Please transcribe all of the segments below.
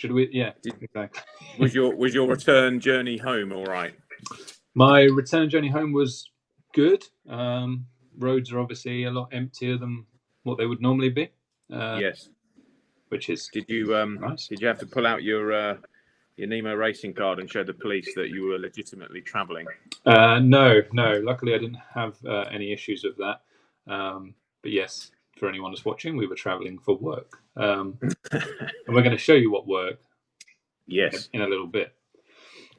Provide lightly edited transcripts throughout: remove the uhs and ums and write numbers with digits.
Should we? Yeah, Did- exactly. Was your return journey home all right? My return journey home was good. Roads are obviously a lot emptier than what they would normally be. Yes. Which is Did you nice. Did you have to pull out your Nemo racing card and show the police that you were legitimately travelling? No. Luckily, I didn't have any issues with that. But yes, for anyone that's watching, we were travelling for work, and we're going to show you what work. Yes, in a little bit.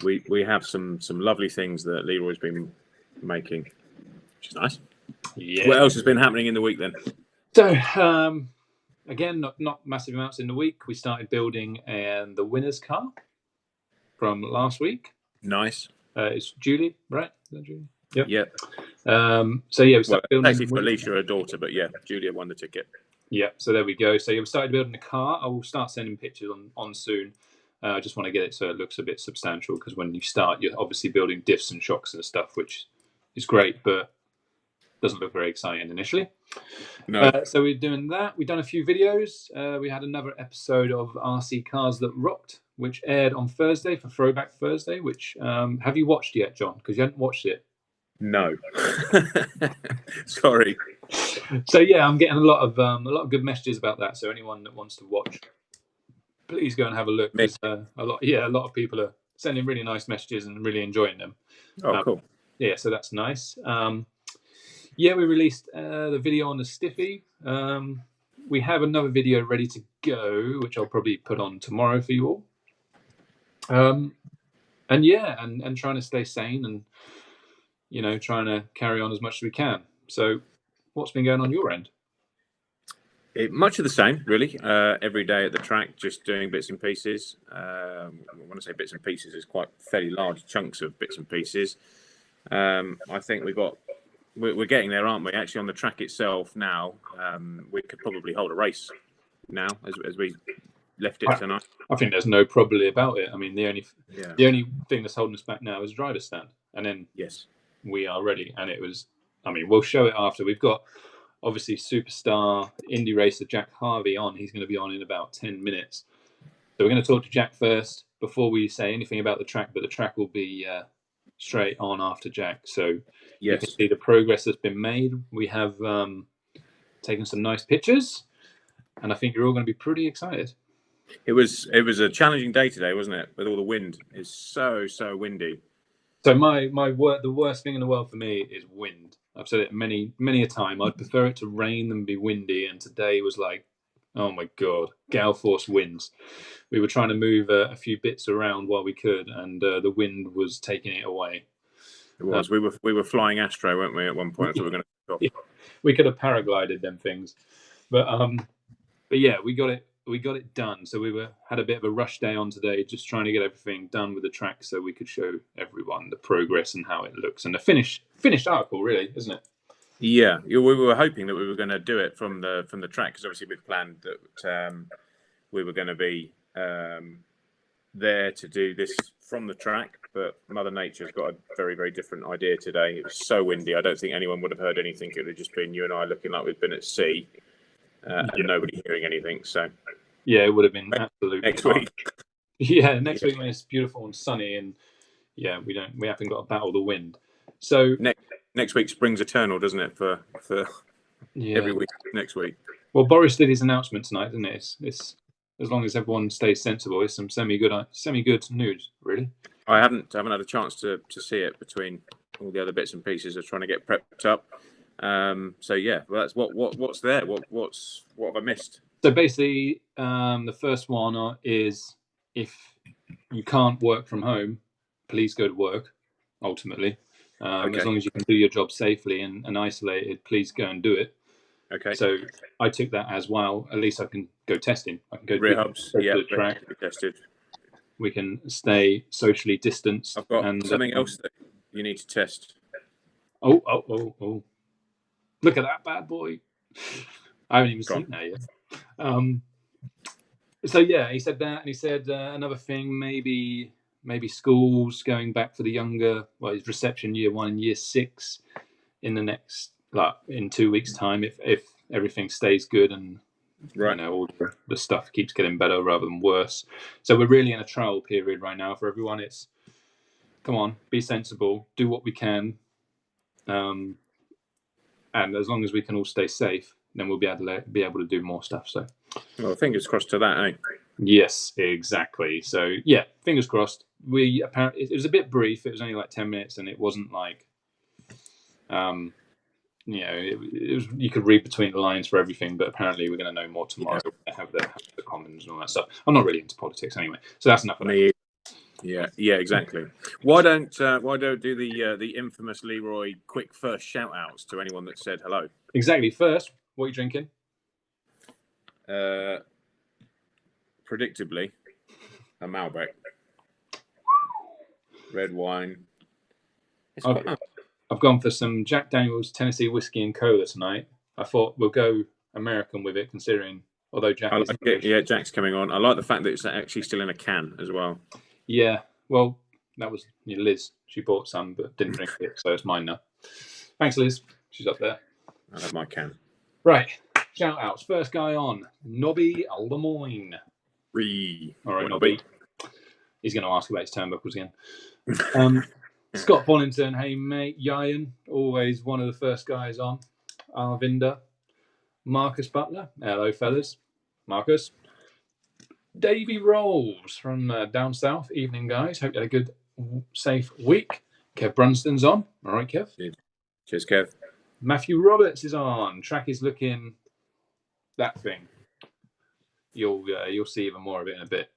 We have some lovely things that Leroy's been making, which is nice. Yeah. What else has been happening in the week then? So again, not massive amounts in the week. We started building the winner's car from last week. Nice. It's Julie, right? Is that Julie? Yep. Yeah. So yeah, we started building. Actually, Felicia, her daughter, but yeah, Julia won the ticket. Yeah. So there we go. So yeah, we started building the car. I will start sending pictures on soon. I just want to get it so it looks a bit substantial, because when you start, you're obviously building diffs and shocks and stuff, which is great, but doesn't look very exciting initially. No. So we're doing that. We've done a few videos. We had another episode of RC Cars That Rocked, which aired on Thursday for Throwback Thursday. Which have you watched yet, John? Because you hadn't watched it. No. Sorry. So yeah, I'm getting a lot of good messages about that. So anyone that wants to watch, please go and have a look. A lot of people are sending really nice messages and really enjoying them. Oh, cool. Yeah, so that's nice. Yeah, we released the video on the Stiffy. We have another video ready to go, which I'll probably put on tomorrow for you all. And trying to stay sane and, trying to carry on as much as we can. So what's been going on your end? Much of the same, really. Every day at the track, just doing bits and pieces. When I say bits and pieces, it's quite fairly large chunks of bits and pieces. I think we're getting there, aren't we? Actually, on the track itself now, we could probably hold a race now as we left it tonight. I think there's no probably about it. I mean, the only thing that's holding us back now is driver stand, and then we are ready. And it was, I mean, we'll show it after. We've got obviously superstar Indy racer Jack Harvey on. He's going to be on in about 10 minutes. So we're going to talk to Jack first before we say anything about the track, but the track will be straight on after Jack. So you can see the progress that's been made. We have taken some nice pictures, and I think you're all going to be pretty excited. It was a challenging day today, wasn't it? With all the wind. It's so windy. So the worst thing in the world for me is wind. I've said it many a time. I'd prefer it to rain than be windy, and today was like, oh my god, gale force winds. We were trying to move a few bits around while we could, and the wind was taking it away. It was. We were flying Astro, weren't we? At one point, so we were going to. Yeah, we could have paraglided them things, but yeah, we got it done. So we had a bit of a rush day on today, just trying to get everything done with the track, so we could show everyone the progress and how it looks, and the finished article, really, isn't it? Yeah, we were hoping that we were going to do it from the track, because obviously we'd planned that we were going to be there to do this from the track, but Mother Nature's got a very, very different idea today. It was so windy. I don't think anyone would have heard anything. It would have just been you and I looking like we'd been at sea, and nobody hearing anything. So yeah, it would have been absolutely next week. Yeah, next week when it's beautiful and sunny, and yeah, we haven't got to battle the wind. So next week springs eternal, doesn't it? For every week next week. Well, Boris did his announcement tonight, didn't it? It's as long as everyone stays sensible, it's some semi good news, really. I haven't had a chance to see it between all the other bits and pieces of trying to get prepped up. So yeah, well, that's what's there. What have I missed? So basically, the first one is, if you can't work from home, please go to work. Ultimately, as long as you can do your job safely and isolated, please go and do it. Okay. So I took that as, well, at least I can go testing. I can go to the track. Tested. We can stay socially distanced. I've got something else that you need to test. Oh. Look at that bad boy. I haven't even seen that yet. So yeah, he said that, and he said another thing, maybe schools going back for the younger, his reception year 1 and year 6 in the next, in 2 weeks' time, if everything stays good and Right. All the stuff keeps getting better rather than worse. So we're really in a trial period right now for everyone. It's, come on, be sensible, do what we can. And as long as we can all stay safe, then we'll be able to do more stuff. So, well, fingers crossed to that, eh? Yes, exactly. So yeah, fingers crossed. It was a bit brief. It was only like 10 minutes, and it wasn't like, it was, you could read between the lines for everything. But apparently, we're going to know more tomorrow. Yeah. Have the commons and all that stuff. I'm not really into politics anyway, so that's enough of that. Yeah, exactly. Why don't do the infamous Leroy quick first shout outs to anyone that said hello? Exactly. First, what are you drinking? Predictably, a Malbec red wine. I've gone for some Jack Daniel's Tennessee whiskey and cola tonight. I thought we'll go American with it, considering although Jack is English. Yeah, Jack's coming on. I like the fact that it's actually still in a can as well. Yeah, well, that was Liz. She bought some but didn't drink it, so it's mine now. Thanks, Liz. She's up there. I have my can. Right. Shout outs. First guy on, Nobby Lemoyne. All right, Nobby. He's going to ask about his turnbuckles again. Scott Bollington, hey mate. Yayan, always one of the first guys on. Arvinder. Marcus Butler, hello fellas. Marcus. Davey Rolls from down south. Evening, guys. Hope you had a good, safe week. Kev Brunston's on. All right, Kev. Cheers, Kev. Matthew Roberts is on. Track is looking that thing. You'll see even more of it in a bit.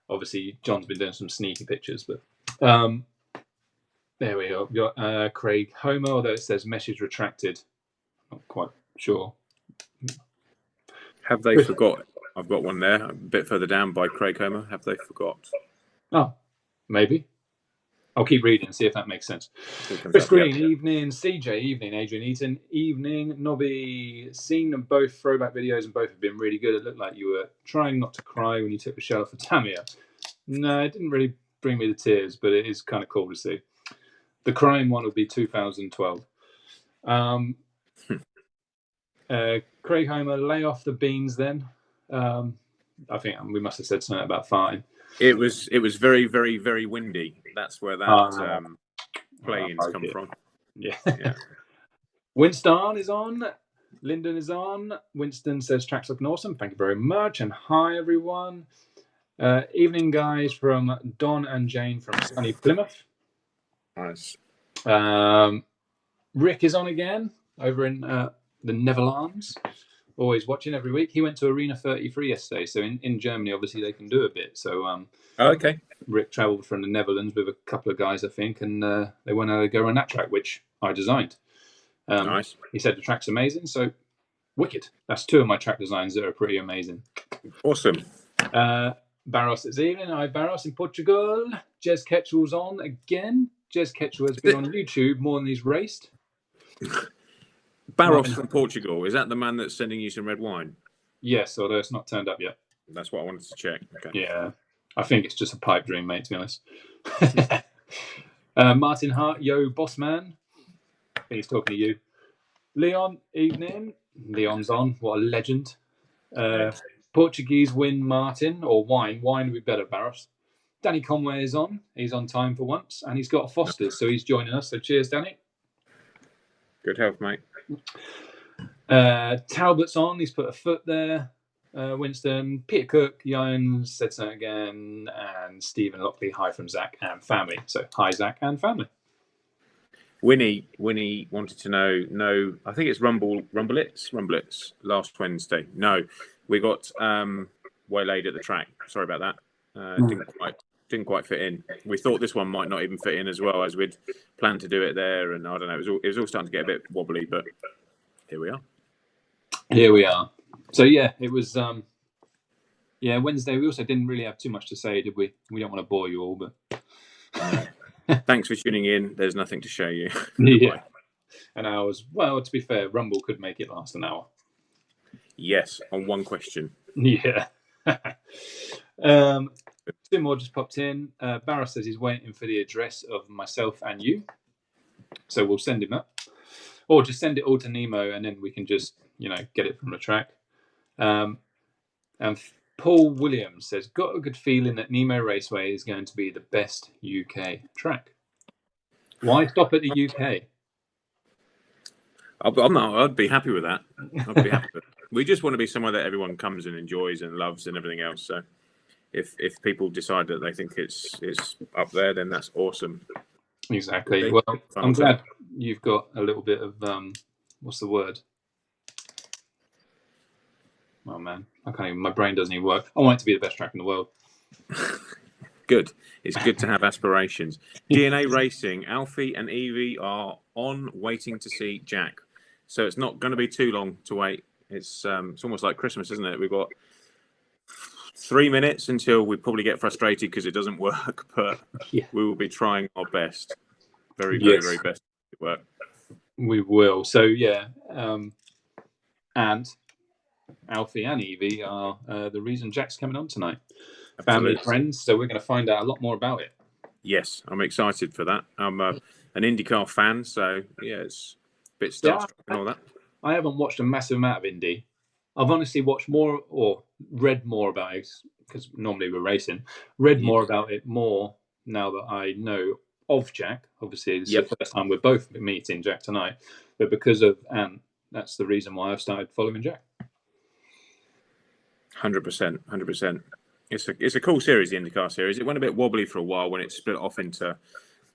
Obviously, John's been doing some sneaky pictures, but there we go. We've got Craig Homer, although it says message retracted. Not quite sure. Have they forgot? I've got one there, a bit further down by Craig Homer. Have they forgot? Oh, maybe. I'll keep reading and see if that makes sense. Chris Green, evening. CJ, evening. Adrian Eaton, evening. Nobby, seen both throwback videos and both have been really good. It looked like you were trying not to cry when you took the shell off for Tamia. No, it didn't really bring me the tears, but it is kind of cool to see. The crying one will be 2012. Craig Homer, lay off the beans then. I think we must have said something about farting. It was very, very, very windy. That's where that play-ins come from. Yeah. Winston is on. Lyndon is on. Winston says tracks looking awesome. Thank you very much. And hi, everyone. Evening, guys, from Don and Jane from sunny Plymouth. Nice. Rick is on again over in the Netherlands. Always watching every week. He went to Arena 33 yesterday, so in Germany, obviously, they can do a bit. So, okay. Rick travelled from the Netherlands with a couple of guys, I think, and they went to go on that track, which I designed. Nice. He said the track's amazing, so wicked. That's two of my track designs that are pretty amazing. Awesome. Barros this evening. Hi, Barros in Portugal. Jez Ketchell's on again. Jez Ketchell has been on YouTube more than he's raced. Barros from Portugal. Is that the man that's sending you some red wine? Yes, although it's not turned up yet. That's what I wanted to check. Okay. Yeah. I think it's just a pipe dream, mate, to be honest. Martin Hart, yo, boss man. I think he's talking to you. Leon, evening. Leon's on. What a legend. Portuguese win, Martin, or wine. Wine would be better, Barros. Danny Conway is on. He's on time for once, and he's got Foster's, so he's joining us. So cheers, Danny. Good health, mate. Talbot's on. He's put a foot there. Winston, Peter Cook, Jan said so again, and Stephen Lockley, hi from Zach and family. So hi, Zach and family. Winnie wanted to know. I think it's Rumblitz last Wednesday. No, we got waylaid at the track. Sorry about that. Didn't quite fit in. We thought this one might not even fit in as well, as we'd planned to do it there, and I don't know. It was all starting to get a bit wobbly, but here we are. Here we are. So yeah, it was. Wednesday. We also didn't really have too much to say, did we? We don't want to bore you all, but thanks for tuning in. There's nothing to show you. Yeah. An hour's. Well, to be fair, Rumble could make it last an hour. Yes, on one question. Yeah. Two more just popped in. Barra says he's waiting for the address of myself and you. So we'll send him that. Or just send it all to Nemo and then we can just, get it from the track. And Paul Williams says, got a good feeling that Nemo Raceway is going to be the best UK track. Why stop at the UK? I'd be happy with that. I'd be happy with that. We just want to be somewhere that everyone comes and enjoys and loves and everything else. So if people decide that they think it's up there, then that's awesome. Exactly. Well, I'm glad you've got a little bit of what's the word? Oh man, I can't even. My brain doesn't even work. I want it to be the best track in the world. Good. It's good to have aspirations. DNA Racing, Alfie and Evie are on waiting to see Jack. So it's not going to be too long to wait. It's almost like Christmas, isn't it? We've got 3 minutes until we probably get frustrated because it doesn't work, but we will be trying our best. Very best to work. We will. So, yeah. And Alfie and Evie are the reason Jack's coming on tonight. Family, friends, so we're going to find out a lot more about it. Yes, I'm excited for that. I'm an Indy Car fan, so yeah, it's a bit starstruck and all that. I haven't watched a massive amount of Indy. I've honestly watched more or read more about it, because normally we're racing, more about it more now that I know of Jack. Obviously, it's the first time we're both meeting Jack tonight, but because of Anne, that's the reason why I've started following Jack. 100%. It's a cool series, the IndyCar series. It went a bit wobbly for a while when it split off into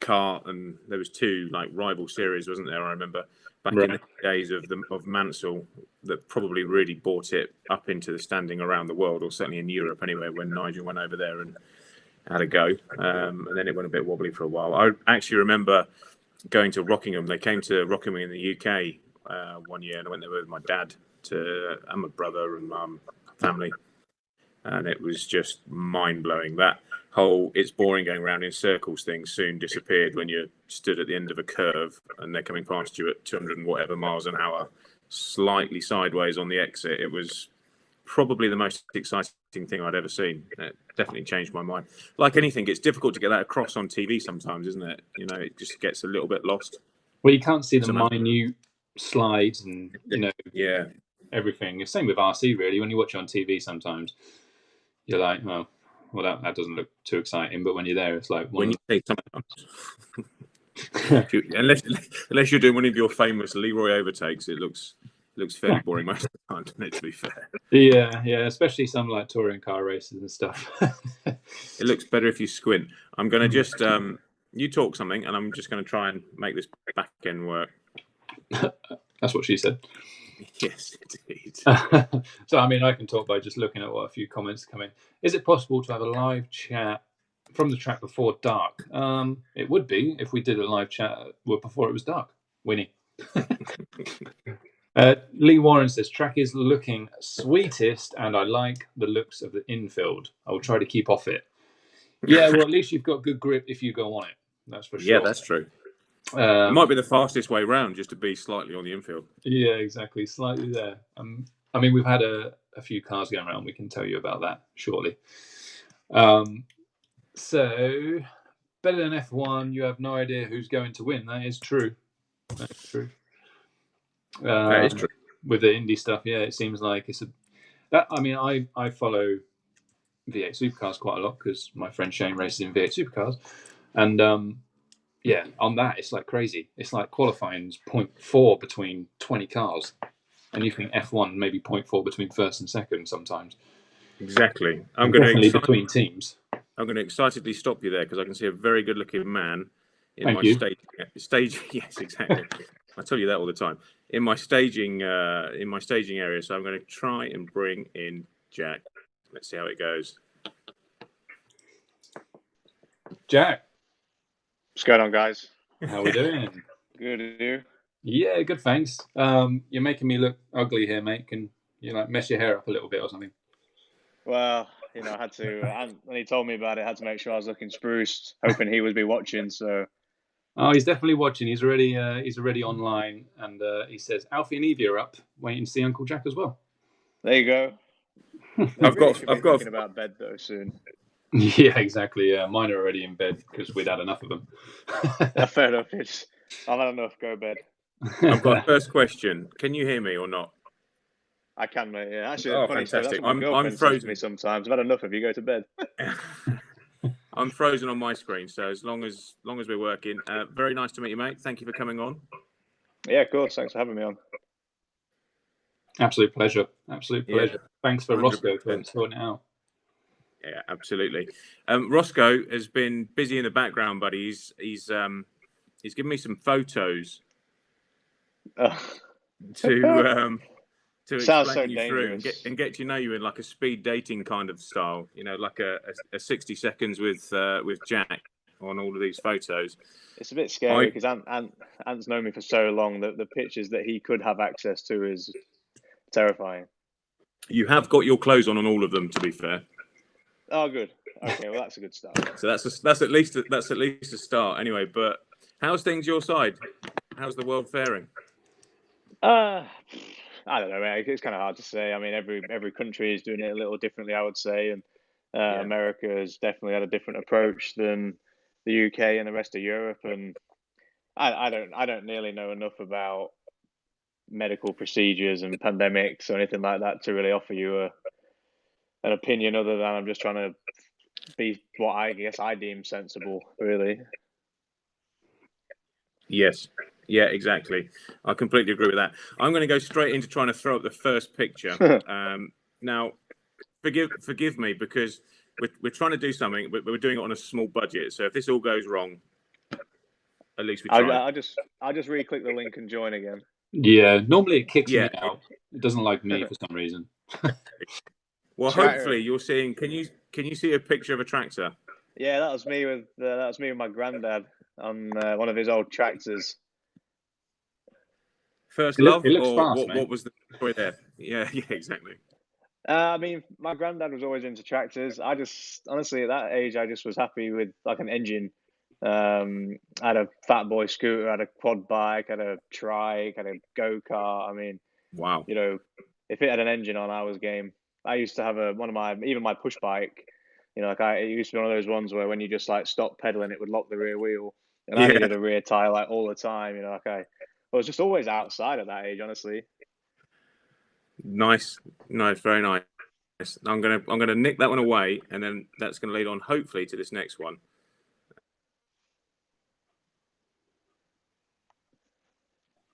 kart, and there was two like rival series, wasn't there? I remember back in the days of Mansell, that probably really brought it up into the standing around the world, or certainly in Europe anyway, when Nigel went over there and had a go. And then it went a bit wobbly for a while. I actually remember going to Rockingham. They came to Rockingham in the UK one year, and I went there with my dad and my brother and mum, family. And it was just mind-blowing. That whole "it's boring going around in circles" thing soon disappeared when you stood at the end of a curve and they're coming past you at 200 and whatever miles an hour, slightly sideways on the exit. It was probably the most exciting thing I'd ever seen. It definitely changed my mind. Like anything, it's difficult to get that across on TV sometimes, isn't it? You know, it just gets a little bit lost. Well, you can't see the minute slides and, everything. The same with RC, really. When you watch it on TV sometimes, you're like, well, that doesn't look too exciting. But when you're there, it's like when you say unless you're doing one of your famous Leroy overtakes, it looks fairly boring most of the time, to be fair. Yeah, especially some like touring car races and stuff. It looks better if you squint. I'm going to just you talk something, and I'm just going to try and make this back end work. That's what she said. Yes, indeed. So, I mean, I can talk by just looking at what a few comments come in. Is it possible to have a live chat from the track before dark? It would be if we did a live chat before it was dark. Winnie. Lee Warren says, track is looking sweetest, and I like the looks of the infield. I will try to keep off it. Yeah, well, at least you've got good grip if you go on it. That's for sure. Yeah, that's true. It might be the fastest way round, just to be slightly on the infield. Yeah, exactly. Slightly there. I mean, we've had a few cars going around. We can tell you about that shortly. So, better than F1, you have no idea who's going to win. That is true. That is true. That is true. With the Indy stuff, yeah, it seems like it's I follow V8 supercars quite a lot because my friend Shane races in V8 supercars, and on that it's like crazy. It's like qualifying's 0.4 between 20 cars, and you think F1 maybe 0.4 between first and second sometimes. Exactly. Between teams. I'm going to excitedly stop you there because I can see a very good-looking man in my stage. Yes, exactly. I tell you that all the time. In my staging area, so I'm going to try and bring in Jack. Let's see how it goes. Jack, what's going on, guys? How are we doing? Good, you? Yeah, good, thanks. You're making me look ugly here, mate. Can you mess your hair up a little bit or something? Well, I had to. When he told me about it, I had to make sure I was looking spruced, hoping he would be watching. So. Oh, he's definitely watching. He's already online, and he says Alfie and Evie are up, waiting to see Uncle Jack as well. There you go. I've got thinking about bed though soon. Yeah, exactly. Yeah, mine are already in bed because we'd had enough of them. Fair enough. I've had enough. Go bed. I've got a first question. Can you hear me or not? I can, mate. Yeah, actually, Oh, funny story. That's fantastic! what my girlfriend says frozen. to me sometimes. I've had enough of you. Go to bed. I'm frozen on my screen, so as long as we're working. Very nice to meet you, mate. Thank you for coming on. Yeah, of course. Thanks for having me on. Absolute pleasure. Absolute pleasure. Yeah, Thanks for 100%. Roscoe for sorting it out. Yeah, absolutely. Roscoe has been busy in the background, buddy. He's given me some photos to Sounds explain so you through dangerous. and get to know you in like a speed dating kind of style. You know, like a 60 seconds with Jack on all of these photos. It's a bit scary because Ant's known me for so long that the pictures that he could have access to is terrifying. You have got your clothes on all of them, to be fair. Oh, good. Okay, well that's a good start. So that's at least a start, anyway. But how's things your side? How's the world faring? I don't know, mate. It's kind of hard to say. I mean, every country is doing it a little differently, I would say, and America has definitely had a different approach than the UK and the rest of Europe. And I don't nearly know enough about medical procedures and pandemics or anything like that to really offer you an opinion other than I'm just trying to be what I guess I deem sensible, really. Yes. Yeah, exactly. I completely agree with that. I'm going to go straight into trying to throw up the first picture. Now, forgive me because we're trying to do something, but we're doing it on a small budget. So if this all goes wrong, at least we try. I'll just re-click the link and join again. Yeah, normally it kicks me out. It doesn't like me for some reason. Well, hopefully you're seeing. Can you see a picture of a tractor? Yeah, that was me with my granddad on one of his old tractors. First love, it looks or fast, what was the story there? Yeah, exactly. I mean, my granddad was always into tractors. I just, honestly, at that age, I just was happy with like an engine. I had a fat boy scooter, I had a quad bike, I had a trike, I had a go-kart. I mean, wow. You know, if it had an engine on, I was game. I used to have even my push bike. You know, it used to be one of those ones where when you just like stop pedaling, it would lock the rear wheel. And I needed a rear tire like all the time. You know, I was just always outside at that age, honestly. Nice, very nice. I'm gonna nick that one away, and then that's gonna lead on hopefully to this next one.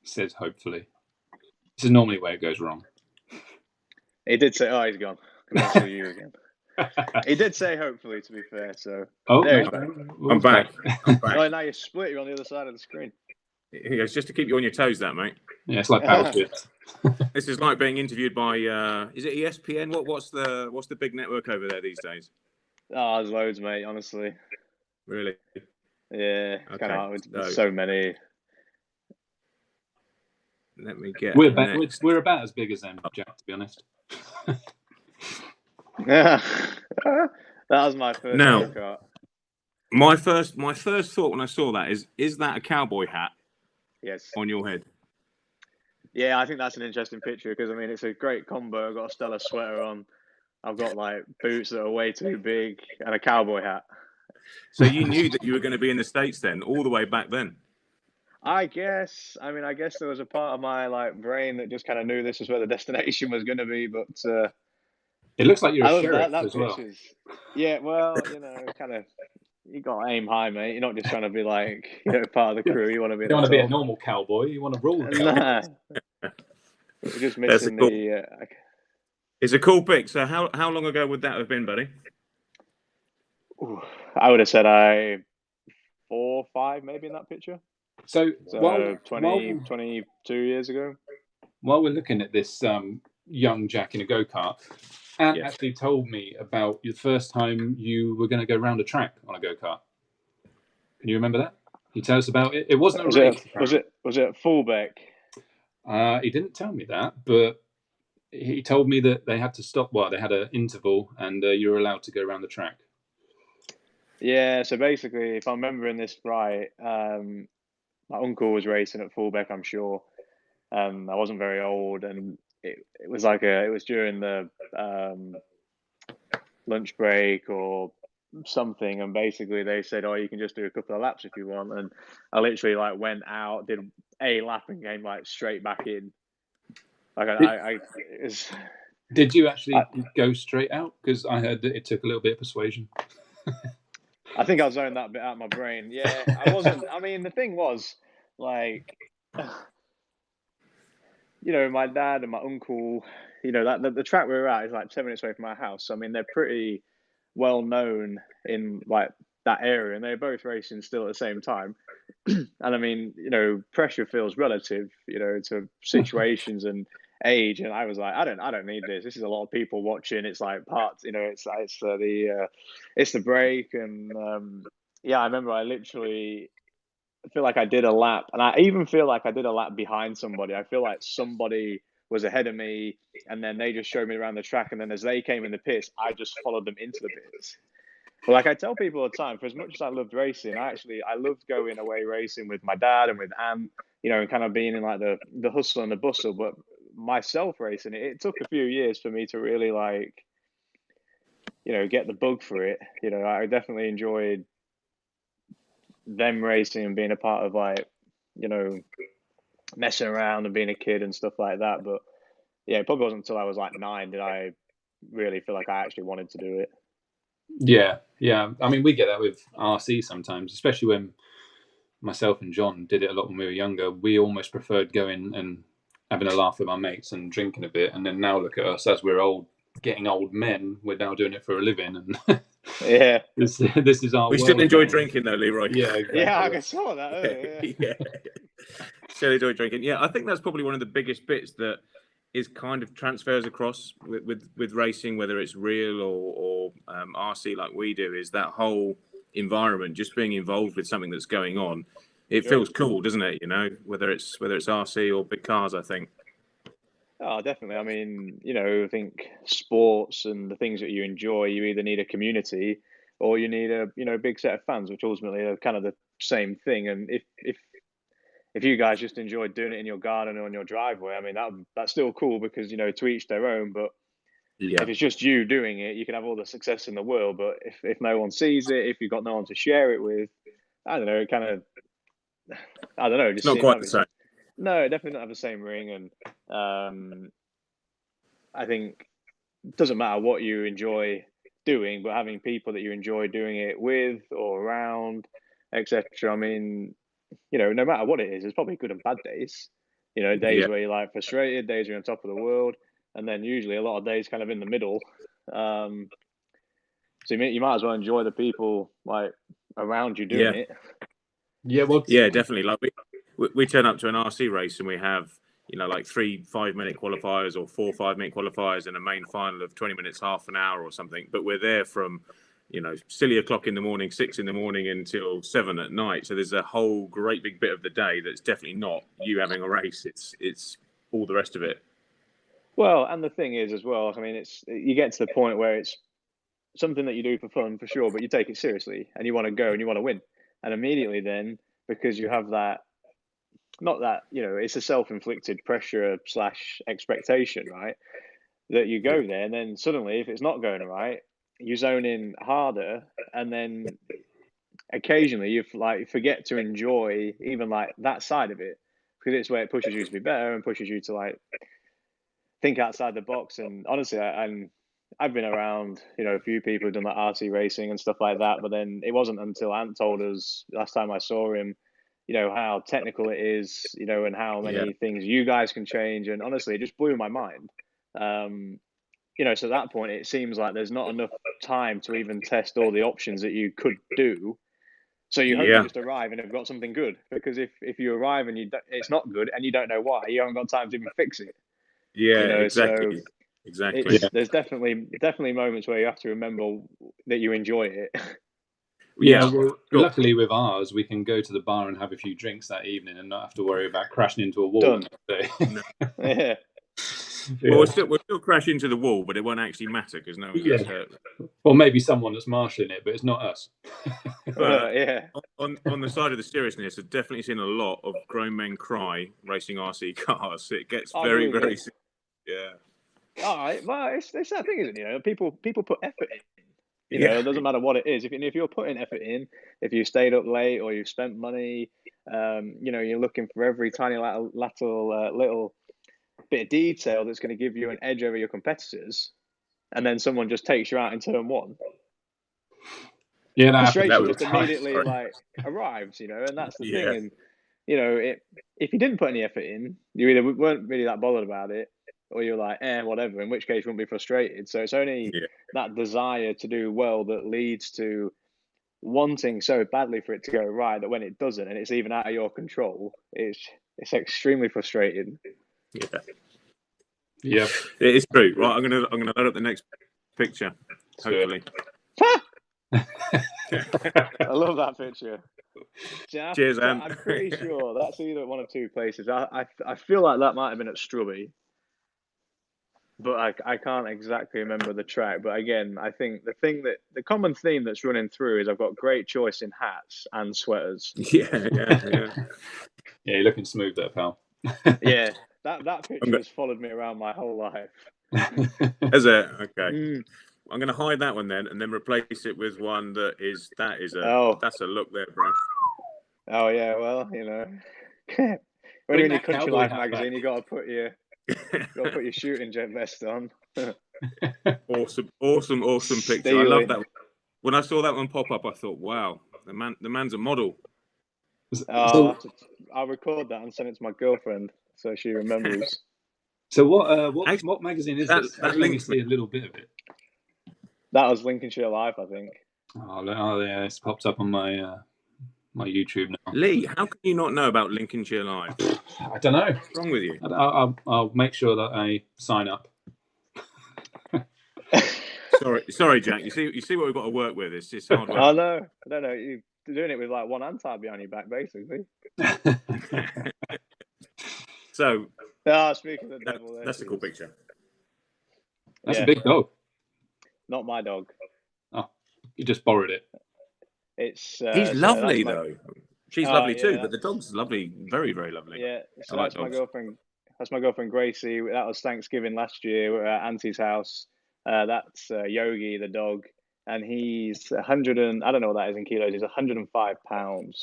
Says hopefully. This is normally where it goes wrong. He did say, "Oh, he's gone." Come to you again. He did say hopefully, to be fair. So there I'm back. Oh, now you're split. You're on the other side of the screen. It's just to keep you on your toes, that mate. Yeah, it's like Power Swift. This is like being interviewed by is it ESPN? What's the big network over there these days? Oh, there's loads, mate. Honestly. Really? Yeah. Okay. Kind of hard with so many. Let me get. We're about as big as them, Jack. To be honest. Yeah. That was my first go-kart. My first thought when I saw that is that a cowboy hat? Yes. On your head. Yeah, I think that's an interesting picture because I mean it's a great combo. I've got a Stella sweater on. I've got like boots that are way too big and a cowboy hat. So you knew that you were going to be in the States then, all the way back then? I guess. I mean, I guess there was a part of my like brain that just kind of knew this was where the destination was going to be, but it looks like you're a sheriff as well. Yeah, well, you know, kind of. You got to aim high, mate. You're not just trying to be like, you know, part of the crew. You want to be. You don't want to be a normal cowboy. You want to rule. Nah. We're just missing the. It's a cool pic. So how long ago would that have been, buddy? I would have said 4 or 5 maybe in that picture. So 22 years ago. While we're looking at this young Jack in a go-kart, Ant actually told me about the first time you were going to go round a track on a go-kart. Can you remember that? Can you tell us about it? It wasn't a race. Was it at Fullbeck? He didn't tell me that, but he told me that they had to stop. Well, they had an interval, and you were allowed to go around the track. Yeah. So basically, if I'm remembering this right, my uncle was racing at Fullbeck, I'm sure. I wasn't very old, and it was during the lunch break or something, and basically they said, "Oh, you can just do a couple of laps if you want." And I literally like went out, did a lap, and came like straight back in. Like Did you actually go straight out? Because I heard that it took a little bit of persuasion. I think I zoned that bit out of my brain. Yeah, I wasn't. I mean, the thing was, like, my dad and my uncle, that the track we were at is like 10 minutes away from my house. So, I mean, they're pretty well known in like that area, and they're both racing still at the same time. And I mean, pressure feels relative, to situations and age. And I was like, I don't need this. This is a lot of people watching. It's like parts, it's the break. And I remember I literally feel like I did a lap, and I even feel like I did a lap behind somebody. I feel like somebody was ahead of me, and then they just showed me around the track. And then as they came in the pits, I just followed them into the pits. But like I tell people all the time, for as much as I loved racing, I loved going away racing with my dad and with Ant, and kind of being in like the hustle and the bustle. But myself racing, it took a few years for me to really like, get the bug for it. I definitely enjoyed them racing and being a part of like, messing around and being a kid and stuff like that. But yeah, it probably wasn't until I was like 9 did I really feel like I actually wanted to do it. Yeah. I mean, we get that with RC sometimes, especially when myself and John did it a lot when we were younger. We almost preferred going and having a laugh with our mates and drinking a bit. And then now look at us as we're getting old men. We're now doing it for a living, and yeah, this is our. We still enjoy drinking though, Leroy. Yeah, exactly. Yeah, I saw that earlier. Yeah. Still enjoy drinking. Yeah, I think that's probably one of the biggest bits that is kind of transfers across with racing, whether it's real or RC like we do, is that whole environment, just being involved with something that's going on. It feels cool, doesn't it? Whether it's RC or big cars, I think. Oh, definitely. I mean, I think sports and the things that you enjoy, you either need a community or you need a big set of fans, which ultimately are kind of the same thing. And if you guys just enjoyed doing it in your garden or on your driveway, I mean, that's still cool because, to each their own. But if it's just you doing it, you can have all the success in the world. But if no one sees it, if you've got no one to share it with, I don't know, it kind of, I don't know. Just not quite the same. No, it definitely don't have the same ring. And I think it doesn't matter what you enjoy doing, but having people that you enjoy doing it with or around, etc. I mean, no matter what it is, there's probably good and bad days. Days where you're like frustrated, days where you're on top of the world, and then usually a lot of days kind of in the middle. So you might as well enjoy the people like around you doing it. Yeah, well, definitely. Like we turn up to an RC race and we have like 3 5-minute qualifiers or 4 5-minute qualifiers and a main final of 20 minutes, half an hour or something. But we're there from silly o'clock in the morning, 6 in the morning until 7 at night. So there's a whole great big bit of the day that's definitely not you having a race. It's all the rest of it. Well, and the thing is as well, I mean, you get to the point where it's something that you do for fun, for sure, but you take it seriously and you want to go and you want to win. And immediately then, because you have that, not that, it's a self-inflicted pressure / expectation, right? That you go there and then suddenly, if it's not going right, you zone in harder, and then occasionally you forget to enjoy even like that side of it, because it's where it pushes you to be better and pushes you to like think outside the box. And honestly, I've been around, a few people who've done like RC racing and stuff like that, but then it wasn't until Ant told us last time I saw him, how technical it is, and how many things you guys can change. And honestly, it just blew my mind. So at that point, it seems like there's not enough time to even test all the options that you could do. So you hope you just arrive and have got something good. Because if you arrive and it's not good and you don't know why, you haven't got time to even fix it. Yeah, exactly. So exactly. There's definitely moments where you have to remember that you enjoy it. Yeah, well, luckily with ours, we can go to the bar and have a few drinks that evening and not have to worry about crashing into a wall. Done. Yeah. Well, we'll still crash into the wall, but it won't actually matter because no one gets hurt. Or maybe someone that's marshalling it, but it's not us. But on the side of the seriousness, I've definitely seen a lot of grown men cry racing RC cars. It gets very, very serious. Yeah. All right, well, it's that thing, isn't it? People put effort in. It doesn't matter what it is. If you're putting effort in, if you stayed up late or you've spent money, you're looking for every tiny little bit of detail that's going to give you an edge over your competitors, and then someone just takes you out in turn one. Yeah, frustration just immediately arrives, and that's the thing. And if you didn't put any effort in, you either weren't really that bothered about it, or you're like, whatever. In which case, you wouldn't be frustrated. So it's only that desire to do well that leads to wanting so badly for it to go right that when it doesn't, and it's even out of your control, it's extremely frustrating. Yeah, it is true. Right, I'm gonna load up the next picture. Hopefully. I love that picture. Cheers, Ant. I'm pretty sure that's either one of two places. I feel like that might have been at Strubby, but I can't exactly remember the track. But again, I think the common theme that's running through is I've got great choice in hats and sweaters. Yeah, you're looking smooth there, pal. Yeah, that picture has followed me around my whole life. Is it? Okay. I'm going to hide that one then, and then replace it with one that's a look there, bro. Oh yeah, well, when you're in your Country Life magazine, you got to put your shooting jet vest on. Awesome picture. Steely. I love that. When I saw that one pop up, I thought, wow, the man's a model. I'll record that and send it to my girlfriend so she remembers. So what magazine is this? I can only see a little bit of it. That was Lincolnshire Life, I think. Oh yeah, it's popped up on my my YouTube now. Lee, how can you not know about Lincolnshire Life? I don't know. What's wrong with you? I'll make sure that I sign up. Sorry, Jack. You see what we've got to work with. It's just hard work. I don't know. You're doing it with like one hand tied behind your back, basically. So. Speaking of the devil, that's a cool picture. That's a big dog. Not my dog. Oh, you just borrowed it. He's lovely though. She's lovely too, but the dog's lovely, very, very lovely. Yeah, so that's my girlfriend. That's my girlfriend Gracie. That was Thanksgiving last year. We're at Auntie's house. That's Yogi, the dog, and he's 100 and I don't know what that is in kilos. He's 105 pounds.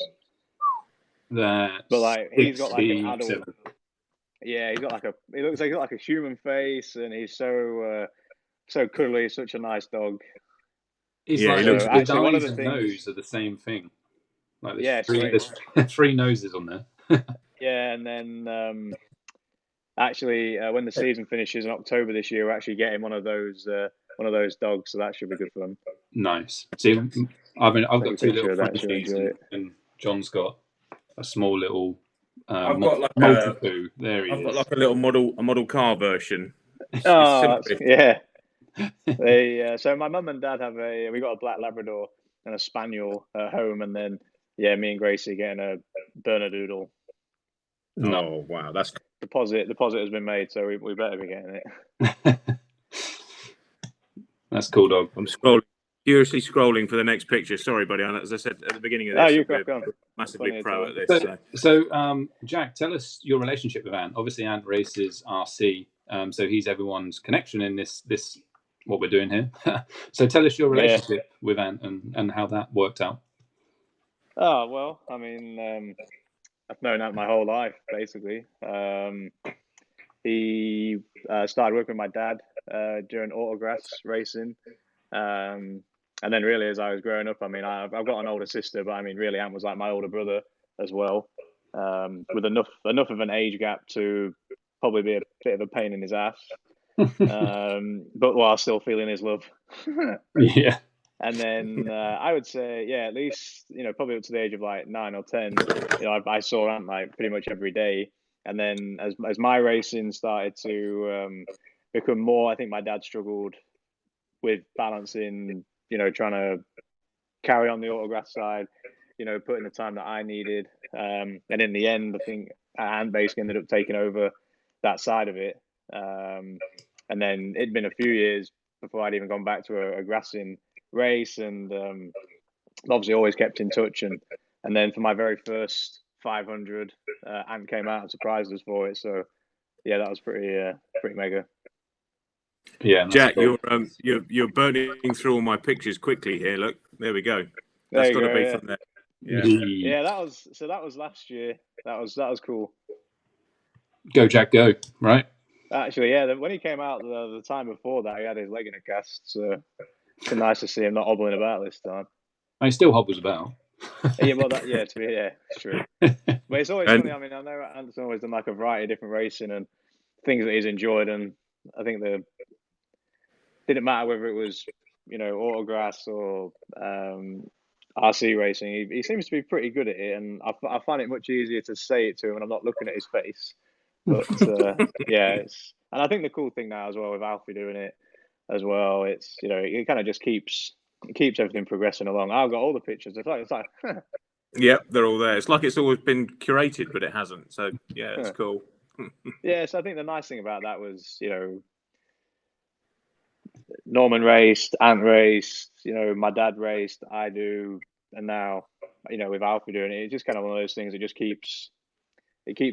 But he's got like an adult. Yeah, he looks like he's got like a human face, and he's so cuddly. Such a nice dog. He's like, his eyes and nose are the same thing. Like there's three noses on there. Yeah, and then when the season finishes in October this year, we're actually getting one of those dogs, so that should be good for them. Nice. See, I've got two little Frenchies, and John's got a small little. I've got like multi-poo. There he is. I've got like a model car version. Yeah. So my mum and dad we got a black Labrador and a Spaniel at home, and then me and Gracie getting a Bernedoodle. Oh wow, that's deposit has been made, so we better be getting it. That's cool, dog. I'm furiously scrolling for the next picture. Sorry, buddy. As I said at the beginning of this, I'm massively pro at this. So, Jack, tell us your relationship with Ant. Obviously, Ant races RC, so he's everyone's connection in this what we're doing here. So, tell us your relationship with Ant and how that worked out. Oh well, I mean, I've known Ant my whole life, basically. He started working with my dad during autograss racing. And then really, as I was growing up, I mean, I've got an older sister, but I mean, really, Ant was like my older brother as well, with enough of an age gap to probably be a bit of a pain in his ass, but while still feeling his love. Yeah. And then I would say, at least, probably up to the age of like 9 or 10, I saw Ant like pretty much every day. And then as my racing started to become more, I think my dad struggled with balancing, trying to carry on the autograph side, putting the time that I needed. And in the end, I think Ant basically ended up taking over that side of it. And then it'd been a few years before I'd even gone back to a grassing race, and obviously always kept in touch. And then for my very first 500, Ant came out and surprised us for it. So yeah, that was pretty mega. Yeah, Jack, cool. You're burning through all my pictures quickly here. Look, there we go. That's got to be from there. Yeah, yeah. That was last year. That was cool. Go, Jack, go! Right. Actually, yeah. When he came out the time before that, he had his leg in a cast. So it's nice to see him not hobbling about this time. He still hobbles about. Yeah, well, it's true. But it's always funny. I mean, I know Anderson always done like a variety of different racing and things that he's enjoyed, and I think didn't matter whether it was autograss or RC racing. He seems to be pretty good at it, and I find it much easier to say it to him when I'm not looking at his face. But and I think the cool thing now as well with Alfie doing it as well, it's it kind of just keeps everything progressing along. I've got all the pictures. It's like yeah, they're all there. It's like it's always been curated, but it hasn't. So yeah, it's cool. Yeah, so I think the nice thing about that was Norman raced, Ant raced, my dad raced, I do, and now with Alfie doing it, it's just kind of one of those things that just keeps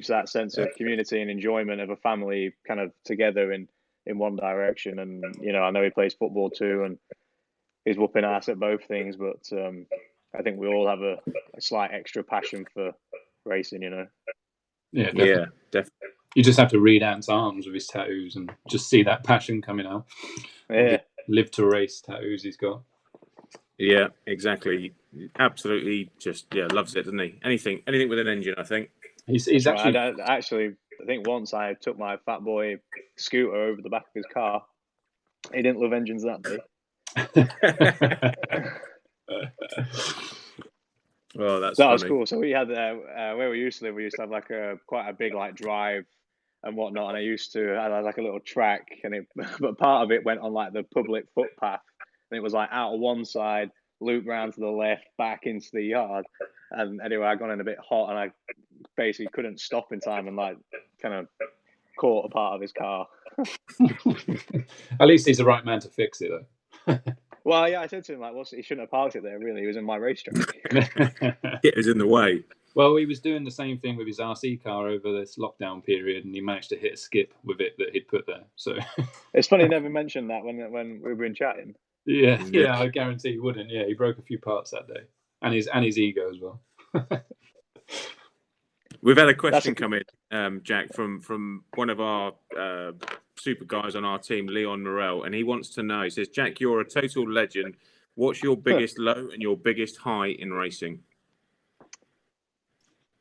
that sense of community and enjoyment of a family kind of together in one direction. And I know he plays football too, and he's whooping ass at both things, but I think we all have a slight extra passion for racing, Yeah, definitely. You just have to read Ant's arms with his tattoos and just see that passion coming out. Yeah. Live to race tattoos he's got. Yeah, exactly. Absolutely, just loves it, doesn't he? Anything with an engine, I think. He's actually. I think once I took my Fat Boy scooter over the back of his car. He didn't love engines that day. Well, that was cool. So we had where we used to live. We used to have like quite a big like drive and whatnot. And I had like a little track, but part of it went on like the public footpath, and it was like out of one side, loop round to the left, back into the yard. And anyway, I got in a bit hot, and I basically couldn't stop in time, and like kind of caught a part of his car. At least he's the right man to fix it, though. Well, yeah, I said to him, like, he shouldn't have parked it there, really. He was in my racetrack. It was in the way. Well, he was doing the same thing with his RC car over this lockdown period, and he managed to hit a skip with it that he'd put there. So it's funny he never mentioned that when we were chatting. Yeah, I guarantee he wouldn't. Yeah, he broke a few parts that day, and his ego as well. We've had a question come in, Jack, from one of our super guys on our team, Leon Morel, and he wants to know. He says, Jack, you're a total legend. What's your biggest low and your biggest high in racing?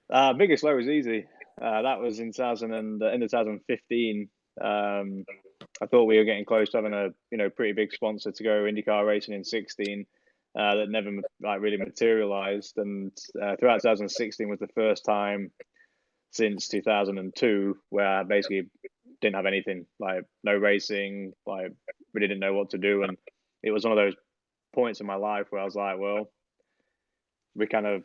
Biggest low was easy. That was in 2015. I thought we were getting close to having a pretty big sponsor to go Indy Car racing in 16. That never really materialized, and throughout 2016 was the first time since 2002 where I basically didn't have anything, like no racing, like really didn't know what to do. And it was one of those points in my life where I was like, well, we kind of,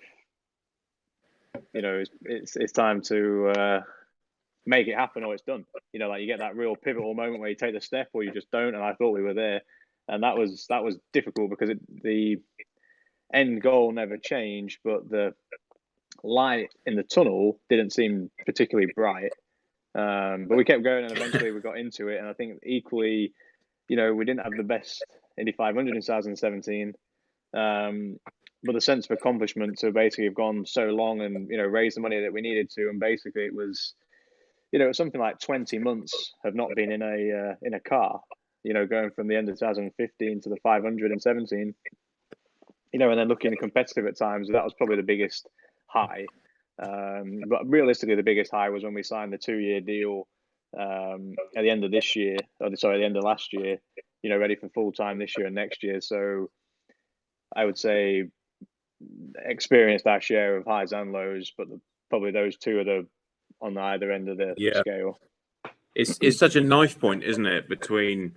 it's time to make it happen or it's done. Like you get that real pivotal moment where you take the step or you just don't. And I thought we were there, and that was difficult because the end goal never changed, but the light in the tunnel didn't seem particularly bright. But we kept going, and eventually we got into it. And I think equally, we didn't have the best Indy 500 in 2017. But the sense of accomplishment to basically have gone so long and, raise the money that we needed to. And basically it was, something like 20 months of not being in a car, going from the end of 2015 to the 500 in 17, and then looking competitive at times. That was probably the biggest high. But realistically, the biggest high was when we signed the 2-year deal at the end of this year, the end of last year, ready for full time this year and next year. So I would say experienced our share of highs and lows, but probably those two are on either end of the scale. It's such a knife point, isn't it, between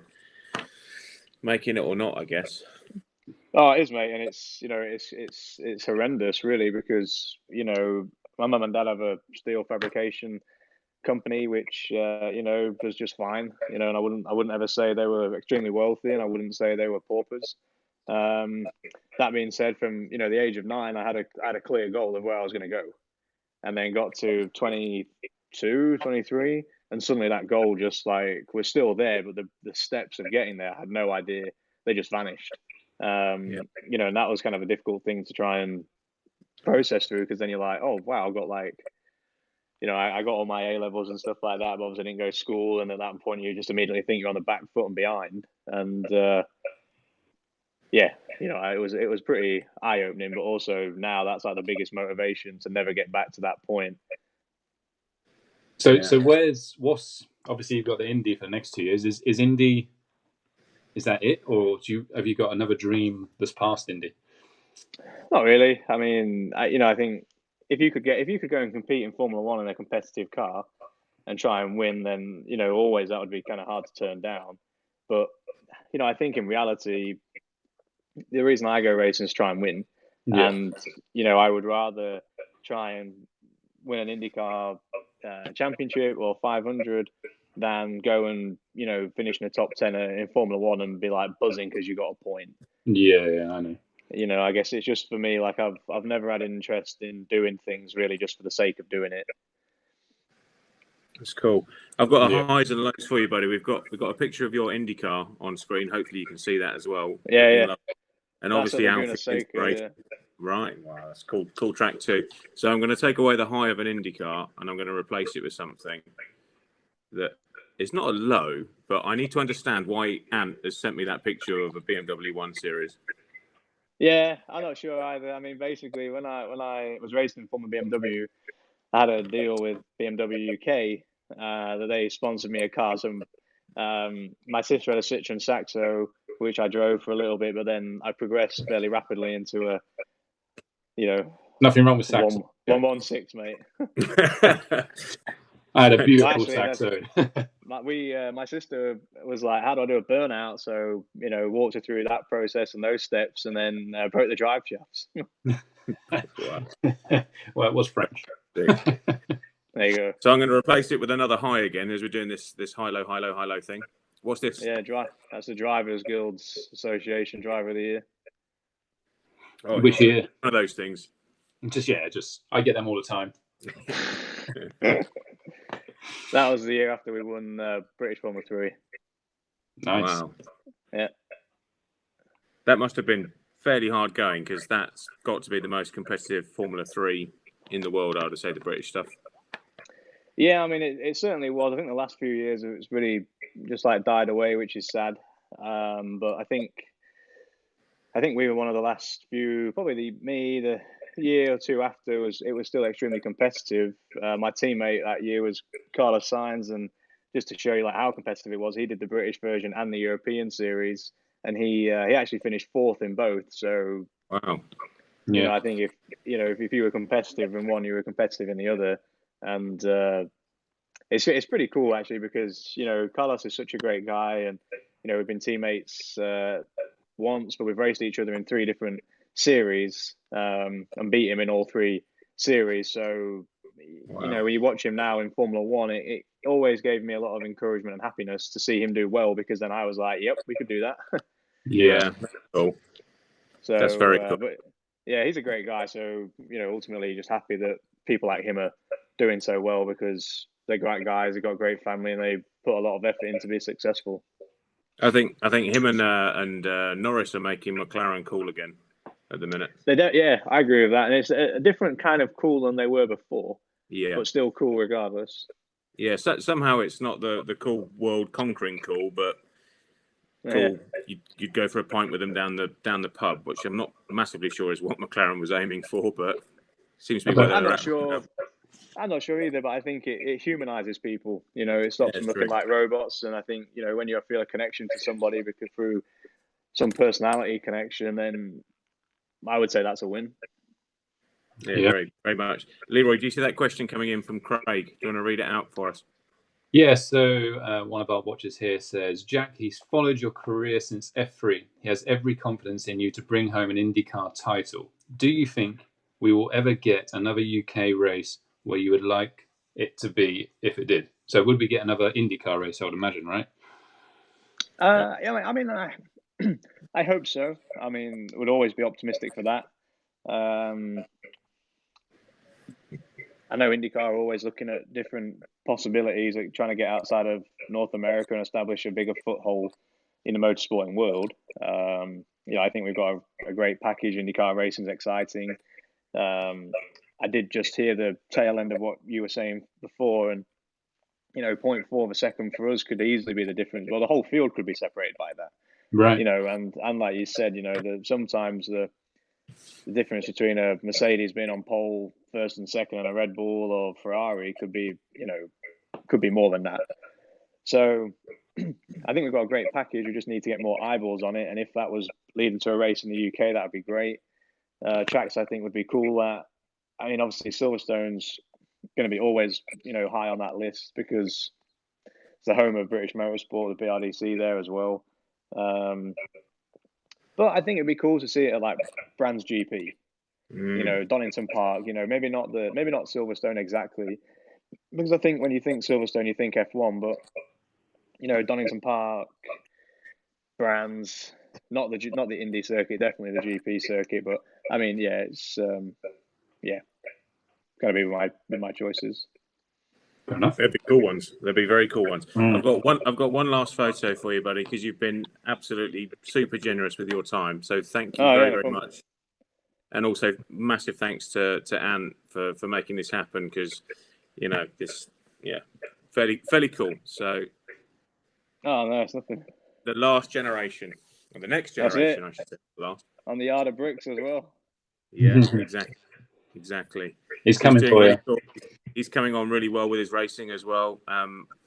making it or not, I guess. Oh, it is, mate, and it's horrendous, really, because my mum and dad have a steel fabrication company, which does just fine, and I wouldn't ever say they were extremely wealthy, and I wouldn't say they were paupers. That being said, from the age of 9, I had a clear goal of where I was going to go, and then got to 22, 23, and suddenly that goal just was still there, but the steps of getting there, I had no idea. They just vanished. And that was kind of a difficult thing to try and process through, because then you're like, oh wow, I've got I got all my A levels and stuff like that, but obviously I didn't go to school, and at that point you just immediately think you're on the back foot and behind, and it was pretty eye opening. But also now that's like the biggest motivation to never get back to that point. So what's obviously you've got the Indy for the next 2 years. Is Indy? Is that it, or have you got another dream that's past Indy? Not really. I mean, I think if you could go and compete in Formula One in a competitive car and try and win, then always that would be kind of hard to turn down. But I think in reality, the reason I go racing is try and win, and I would rather try and win an IndyCar championship or 500 than go and finish in the top 10 in Formula One and be like buzzing because you got a point. Yeah, I know. I guess it's just for me, like I've never had an interest in doing things really just for the sake of doing it. That's cool. I've got a highs and lows for you, buddy. We've got a picture of your IndyCar on screen. Hopefully you can see that as well. Yeah. And obviously Alfie, right? Wow, that's cool. Cool track too. So I'm going to take away the high of an IndyCar and I'm going to replace it with something that is not a low, but I need to understand why Ant has sent me that picture of a BMW 1 Series. Yeah, I'm not sure either. I mean, basically, when I was racing Formula BMW, I had a deal with BMW UK that they sponsored me a car. So my sister had a Citroen Saxo, which I drove for a little bit, but then I progressed fairly rapidly into a, nothing wrong with Saxo. 116, mate. I had a beautiful Saxo. My sister was like, "How do I do a burnout?" So walked her through that process and those steps, and then broke the drive shafts. Well, it was French. There you go. So I'm going to replace it with another high again as we're doing this high low thing. What's this? Yeah, that's the Drivers Guilds Association Driver of the Year. Oh, which year? One of those things. Just I get them all the time. That was the year after we won British Formula 3. Nice. Wow. Yeah. That must have been fairly hard going because that's got to be the most competitive Formula 3 in the world, I would say, the British stuff. Yeah, I mean, it certainly was. I think the last few years it's really just like died away, which is sad. But I think we were one of the last few, probably the year or two after it was still extremely competitive. My teammate that year was Carlos Sainz, and just to show you like how competitive it was, he did the British version and the European series, and he actually finished fourth in both. So wow, I think if you were competitive in one, you were competitive in the other, and it's pretty cool actually because Carlos is such a great guy, and we've been teammates once, but we've raced each other in 3 different series and beat him in all 3 series. So when you watch him now in Formula One, it always gave me a lot of encouragement and happiness to see him do well, because then I was like, yep, we could do that. Yeah, cool. So that's very cool. But yeah, he's a great guy. So ultimately just happy that people like him are doing so well, because they're great guys, they've got a great family, and they put a lot of effort in to be successful. I think him and Norris are making McLaren cool again at the minute. Yeah, I agree with that, and it's a different kind of cool than they were before. Yeah, but still cool regardless. Yeah, somehow it's not the cool world conquering cool, but cool. Yeah. You'd go for a pint with them down the pub, which I'm not massively sure is what McLaren was aiming for, but seems to be. I'm not sure. I'm not sure either, but I think it humanizes people. It stops them looking like robots, and I think when you feel a connection to somebody because through some personality connection, then I would say that's a win. Yeah, very, very much. Leroy, do you see that question coming in from Craig? Do you want to read it out for us? Yeah, so one of our watchers here says, Jack, he's followed your career since F3. He has every confidence in you to bring home an IndyCar title. Do you think we will ever get another UK race where you would like it to be if it did? So would we get another IndyCar race, I would imagine, right? I mean, I hope so. I mean, would always be optimistic for that. I know IndyCar are always looking at different possibilities, like trying to get outside of North America and establish a bigger foothold in the motorsporting world. I think we've got a great package. IndyCar racing is exciting. I did just hear the tail end of what you were saying before, and 0.4 of a second for us could easily be the difference. Well, the whole field could be separated by that, right? And like you said, sometimes the difference between a Mercedes being on pole first and second and a Red Bull or Ferrari could be more than that. So I think we've got a great package. We just need to get more eyeballs on it. And if that was leading to a race in the UK, that would be great. Tracks, I think, would be cool. Obviously, Silverstone's going to be always, high on that list because it's the home of British motorsport, the BRDC there as well. But I think it'd be cool to see it at like Brands GP, Donington Park. Maybe not Silverstone exactly, because I think when you think Silverstone, you think F1, but Donington Park, Brands, not the Indy circuit, definitely the GP circuit. But I mean, it's going to be my choices. Fair enough. They'd be cool ones. They'd be very cool ones. I've got one last photo for you, buddy, because you've been absolutely super generous with your time. So thank you very much. And also massive thanks to Ant for making this happen, because fairly cool. So no, it's nothing. The last generation, or the next generation, I should say. Last on the yard of bricks as well. Yeah, exactly. He's coming for you. Cool. He's coming on really well with his racing as well.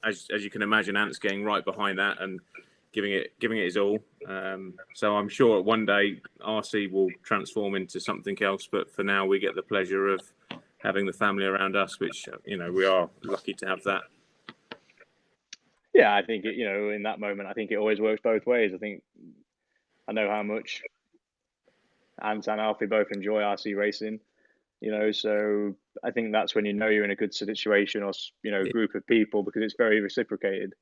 As you can imagine, Ant's getting right behind that and giving it his all. So I'm sure one day RC will transform into something else. But for now, we get the pleasure of having the family around us, which we are lucky to have that. Yeah, I think in that moment, I think it always works both ways. I know how much Ant and Alfie both enjoy RC racing. So I think that's when you're in a good situation or group of people, because it's very reciprocated.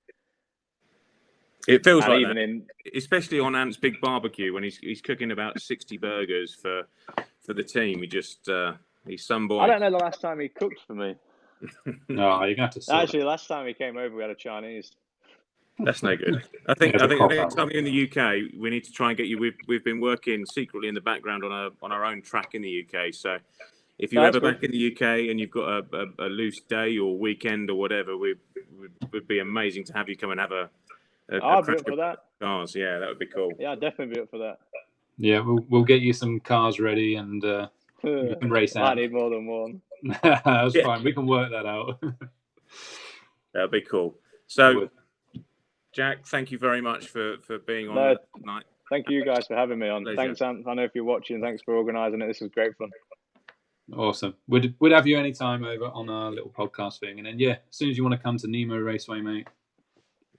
It feels like that, especially on Ant's big barbecue when he's cooking about 60 burgers for the team. He's some boy. I don't know the last time he cooked for me. No, you're going to have to. Actually, the last time he came over, we had a Chinese. That's no good. I think the next time you're in the UK, we need to try and get you. We've been working secretly in the background on our own track in the UK. So if you're ever back in the UK and you've got a loose day or weekend or whatever, would be amazing to have you come and have a I'll be up for that. Cars, yeah, that would be cool. Yeah, I'd definitely be up for that. Yeah, we'll get you some cars ready and you can race out. I need more than one. That's fine. We can work that out. That'd be cool. So, Jack, thank you very much for being on tonight. Thank you guys for having me on. Pleasure. Thanks, Ant. I know if you're watching, thanks for organising it. This was great fun. Awesome. We'd have you anytime over on our little podcast thing. And then, as soon as you want to come to Nemo Raceway, mate.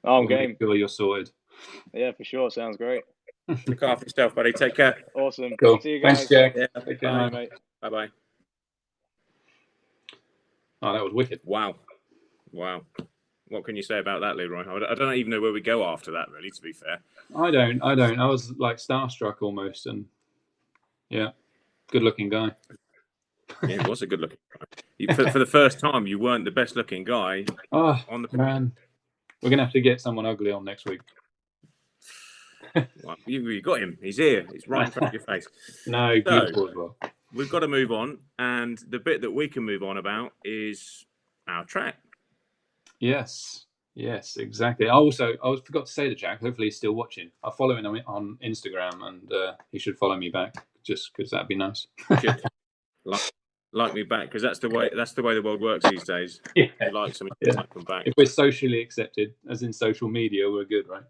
I'm game. Make sure you're sorted. Yeah, for sure. Sounds great. Look after yourself, buddy. Take care. Awesome. Cool. See you guys. Thanks, Jack. Yeah, take care, mate. Bye-bye. Oh, that was wicked. Wow. What can you say about that, Leroy? I don't even know where we go after that, really, to be fair. I don't. I was like starstruck almost. And yeah, good looking guy. Yeah, he was a good looking guy. For the first time, you weren't the best looking guy. Oh, on the man. We're going to have to get someone ugly on next week. Well, you got him. He's here. He's right in front of your face. No, beautiful as well. We've got to move on. And the bit that we can move on about is our track. Yes, exactly. I forgot to say to Jack, hopefully he's still watching. I follow him on Instagram and he should follow me back just because that'd be nice. Like me back, because that's the way the world works these days. Yeah. If you like something, like them back. If we're socially accepted, as in social media, we're good, right?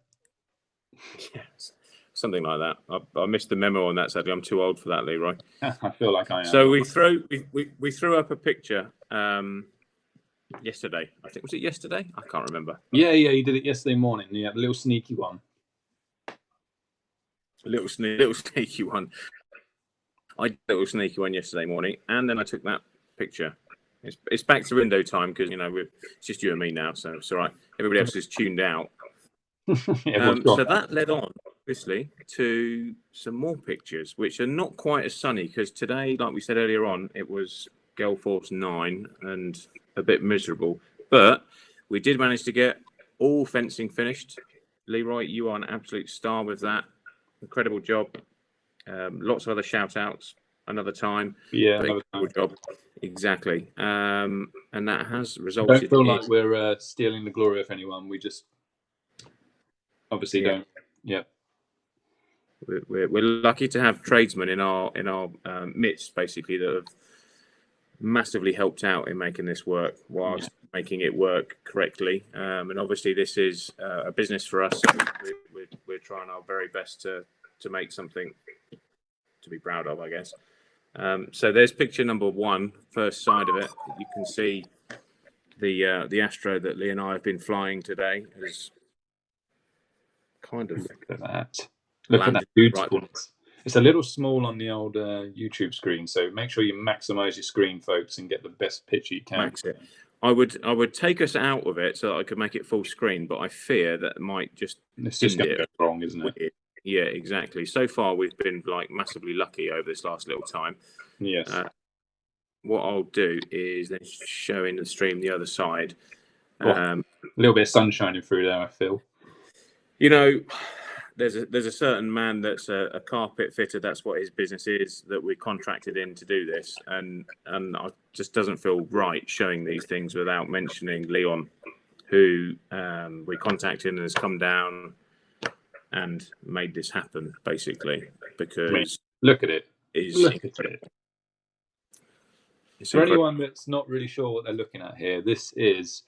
Yes, something like that. I missed the memo on that. Sadly, I'm too old for that, Leroy. I feel like I am. So we threw up a picture yesterday. I think, was it yesterday? I can't remember. Yeah, you did it yesterday morning. Yeah, the little sneaky one. Little sneaky one. I did a little sneaky one yesterday morning, and then I took that picture. It's back to window time because it's just you and me now, so it's all right. Everybody else is tuned out. So that led on, obviously, to some more pictures, which are not quite as sunny because today, like we said earlier on, it was Gale Force 9 and a bit miserable. But we did manage to get all fencing finished. Leroy, you are an absolute star with that. Incredible job. Lots of other shout outs. another time. Yeah, another time. Job. Exactly. And that has I resulted. don't feel like we're stealing the glory of anyone. We just obviously don't. Yeah. We're lucky to have tradesmen in our midst, basically, that have massively helped out in making this work whilst making it work correctly. And obviously, this is a business for us. So we're trying our very best to make something to be proud of, I guess. So there's picture number 1, first side of it. You can see the Astro that Lee and I have been flying today is kind of. Look at that. Look at that beautifulness. Right. It's a little small on the old YouTube screen, so make sure you maximize your screen, folks, and get the best picture you can. Max it. I would take us out of it so that I could make it full screen, but I fear that it might just. It's just going to go wrong, isn't it? Yeah, exactly. So far, we've been massively lucky over this last little time. Yes. What I'll do is then show in the stream the other side. A little bit of sun shining through there, I feel. You know, there's a certain man that's a carpet fitter. That's what his business is. That we contracted in to do this, and it just doesn't feel right showing these things without mentioning Leon, who we contacted and has come down and made this happen, basically. Because look at it. Look at it. For anyone that's not really sure what they're looking at here, this is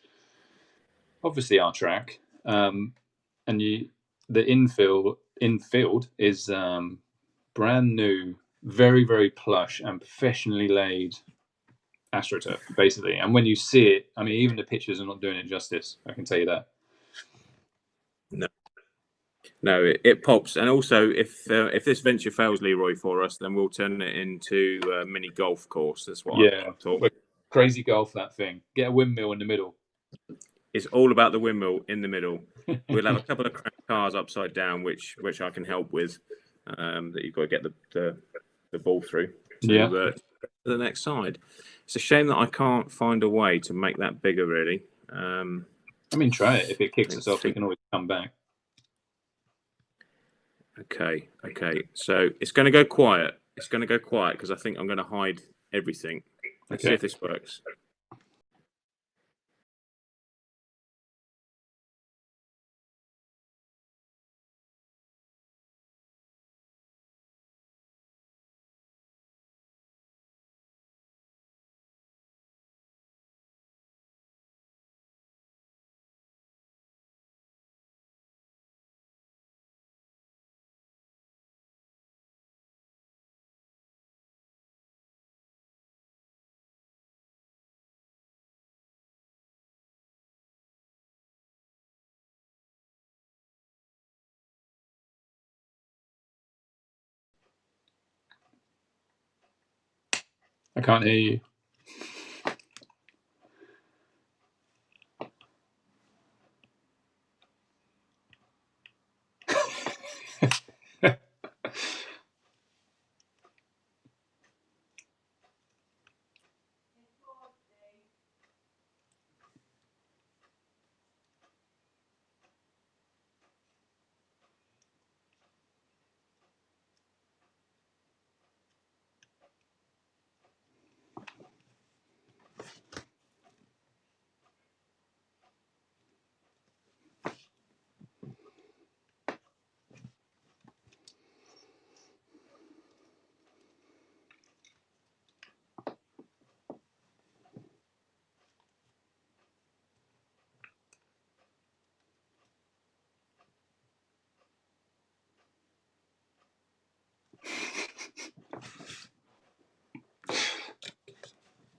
obviously our track, and the infield is brand new, very, very plush and professionally laid AstroTurf, basically. And when you see it, I mean, even the pictures are not doing it justice. I can tell you that. No, it pops. And also, if this venture fails, Leroy, for us, then we'll turn it into a mini golf course. That's what I'm talking. Crazy golf, that thing. Get a windmill in the middle. It's all about the windmill in the middle. We'll have a couple of cars upside down, which I can help with. That you've got to get the ball through to the next side. It's a shame that I can't find a way to make that bigger, really. I mean, try it. If it kicks us off, we can always come back. Okay. So it's going to go quiet. It's going to go quiet because I think I'm going to hide everything. Let's see if this works. I can't hear you.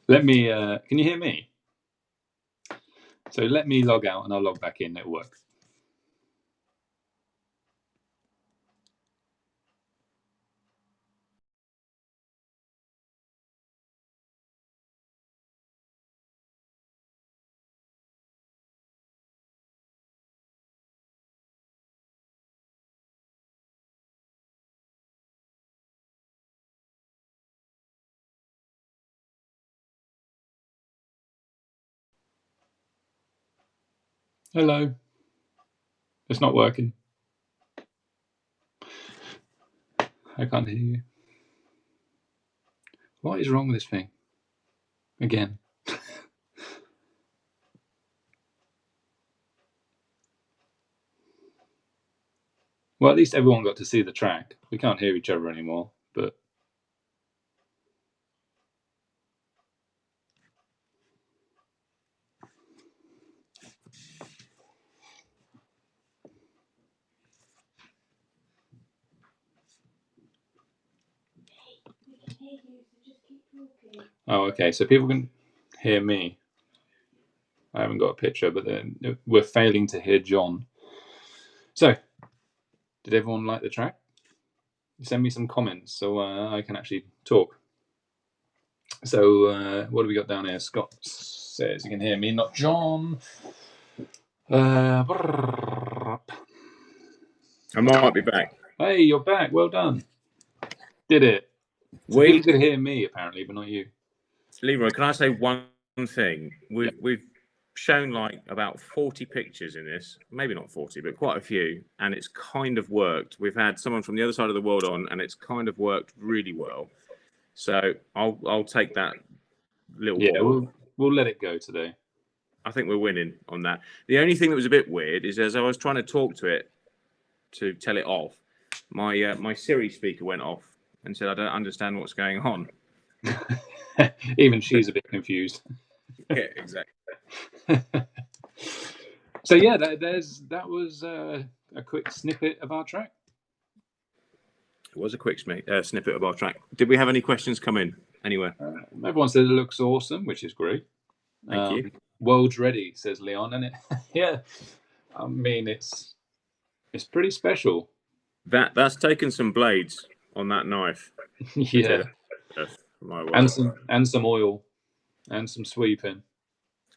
Let me. Can you hear me? So let me log out and I'll log back in. It'll work. Hello. It's not working. I can't hear you. What is wrong with this thing? Again. Well, at least everyone got to see the track. We can't hear each other anymore, but... Oh, okay. So people can hear me. I haven't got a picture, but then we're failing to hear John. So, did everyone like the track? Send me some comments so I can actually talk. So, what do we got down here? Scott says you can hear me, not John. I might be back. Hey, you're back. Well done. Did it. So people could hear me, apparently, but not you. Leroy, can I say one thing? We've shown like about 40 pictures in this, maybe not 40, but quite a few, and it's kind of worked. We've had someone from the other side of the world on, and it's kind of worked really well. So I'll take that little. Yeah, we'll let it go today. I think we're winning on that. The only thing that was a bit weird is as I was trying to talk to it to tell it off, my Siri speaker went off and said, "I don't understand what's going on." Even she's a bit confused. Yeah, exactly. So yeah, that was a quick snippet of our track. It was a quick snippet of our track. Did we have any questions come in anywhere? Everyone says it looks awesome, which is great. Thank you. World's ready, says Leon, and it yeah. I mean, it's pretty special. That's taken some blades on that knife. Yeah. And some oil, and some sweeping,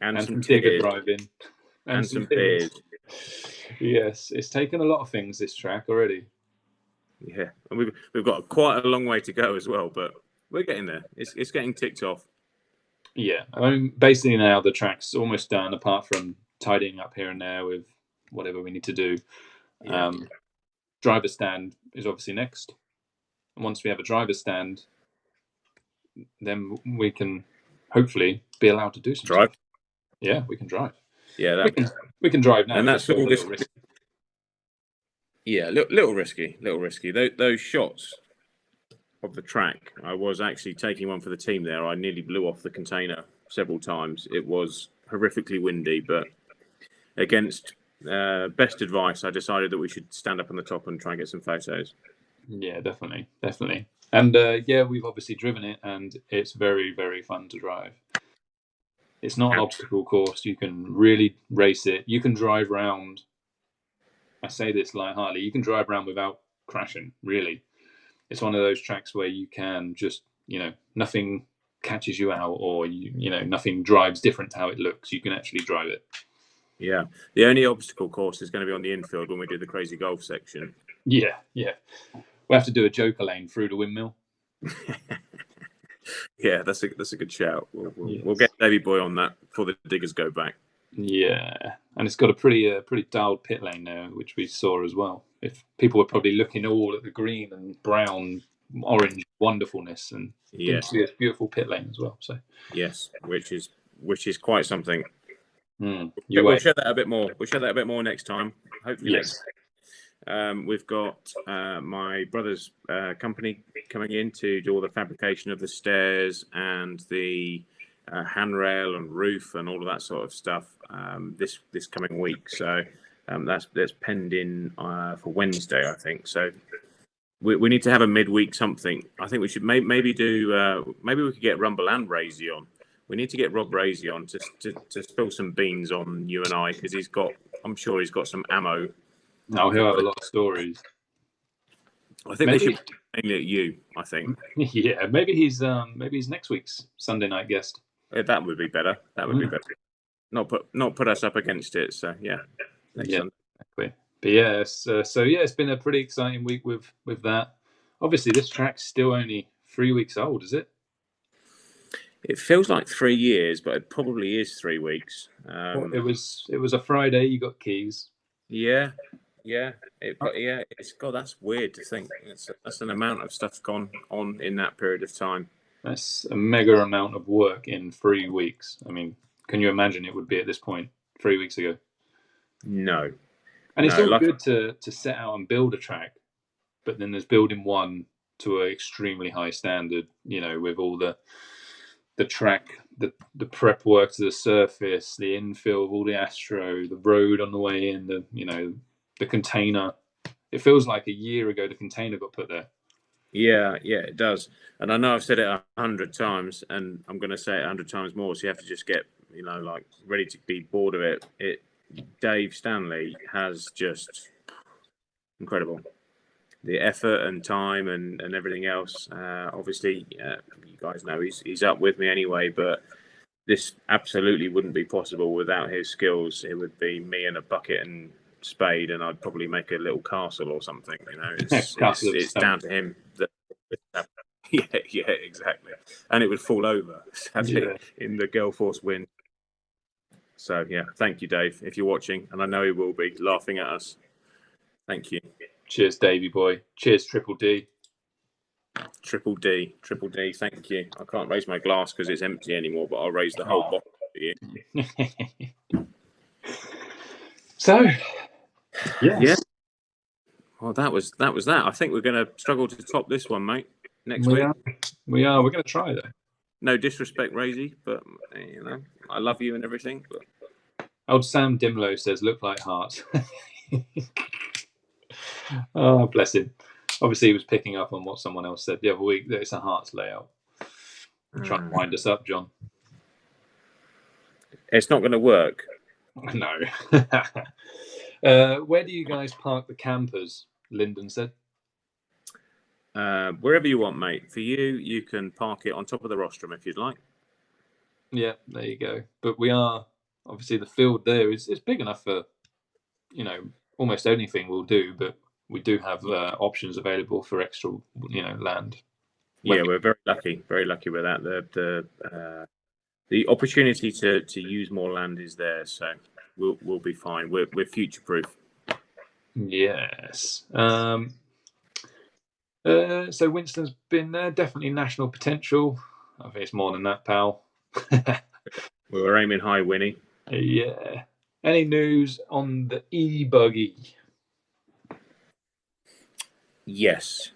and some digger driving, and some beers. Yes, it's taken a lot of things, this track already. Yeah, and we've got quite a long way to go as well, but we're getting there. It's getting ticked off. Yeah, I mean, basically now the track's almost done, apart from tidying up here and there with whatever we need to do. Yeah. Driver stand is obviously next. And once we have a driver stand, then we can hopefully be allowed to do some drive. Stuff. Yeah, we can drive. Yeah, we can drive now. And that's all this. Yeah, little risky. Those shots of the track, I was actually taking one for the team there. I nearly blew off the container several times. It was horrifically windy, but against best advice, I decided that we should stand up on the top and try and get some photos. Yeah, definitely. And yeah, we've obviously driven it, and it's very, very fun to drive. It's not an obstacle course. You can really race it. You can drive around. I say this lightheartedly. You can drive around without crashing, really. It's one of those tracks where you can just, nothing catches you out, or, nothing drives different to how it looks. You can actually drive it. Yeah. The only obstacle course is going to be on the infield when we do the crazy golf section. Yeah. We'll have to do a joker lane through the windmill. Yeah, that's a good shout. We'll get Davey Boy on that before the diggers go back. Yeah, and it's got a pretty dialed pit lane there, which we saw as well. If people were probably looking all at the green and brown, orange wonderfulness, and didn't see this beautiful pit lane as well. So yes, which is quite something. We'll share that a bit more. We'll share that a bit more next time. Hopefully, yes. We've got my brother's company coming in to do all the fabrication of the stairs and the handrail and roof and all of that sort of stuff this coming week. So that's penned in for Wednesday, I think. So we need to have a midweek something. I think we should maybe do. Maybe we could get Rumble and Razy on. We need to get Rob Razy on to spill some beans on you and I, because I'm sure he's got some ammo. No, he'll have a lot of stories. I think they should mainly at you. I think. Yeah, maybe he's next week's Sunday night guest. That would be better. Be better. Not put us up against it. So yeah, next Sunday. Exactly. But yes, it's been a pretty exciting week with that. Obviously, this track's still only 3 weeks old, is it? It feels like 3 years, but it probably is 3 weeks. It was a Friday. You got keys. Yeah. It's God. That's weird to think. That's an amount of stuff's gone on in that period of time. That's a mega amount of work in 3 weeks. I mean, can you imagine it would be at this point 3 weeks ago? No. And it's all good to set out and build a track, but then there's building one to an extremely high standard, with all the track, the prep work to the surface, the infill, all the astro, the road on the way in, the container. It feels like a year ago the container got put there. Yeah, it does. And I know I've said it 100 times, and I'm going to say it 100 times more. So you have to just get, ready to be bored of it. Dave Stanley has just incredible. The effort and time and everything else. Obviously, you guys know he's up with me anyway, but this absolutely wouldn't be possible without his skills. It would be me and a bucket and spade, and I'd probably make a little castle or something. It's down to him. Yeah, exactly. And it would fall over in the Gale Force wind. So yeah, thank you, Dave, if you're watching, and I know he will be laughing at us. Thank you. Cheers, Davey boy. Cheers, Triple D. Triple D. Thank you. I can't raise my glass because it's empty anymore, but I'll raise the whole bottle for you. So, yeah. Well, that was that. I think we're going to struggle to top this one, mate. Next week. We are. We're going to try though. No disrespect, Razy, but I love you and everything. But old Sam Dimlow says, "Look like hearts." Oh, bless him. Obviously, he was picking up on what someone else said the other week, that it's a hearts layout. Trying to wind us up, John. It's not going to work. No. Where do you guys park the campers? Lyndon said. Wherever you want, mate. For you can park it on top of the rostrum if you'd like. Yeah, there you go. But we are, obviously, the field there is big enough for, almost anything we'll do, but we do have options available for extra, land. We're very lucky with that. The opportunity to use more land is there, so we'll be fine. We're future proof. Yes. So Winston's been there. Definitely national potential. I think it's more than that, pal. We were aiming high, Winnie. Yeah. Any news on the e-buggy? Yes.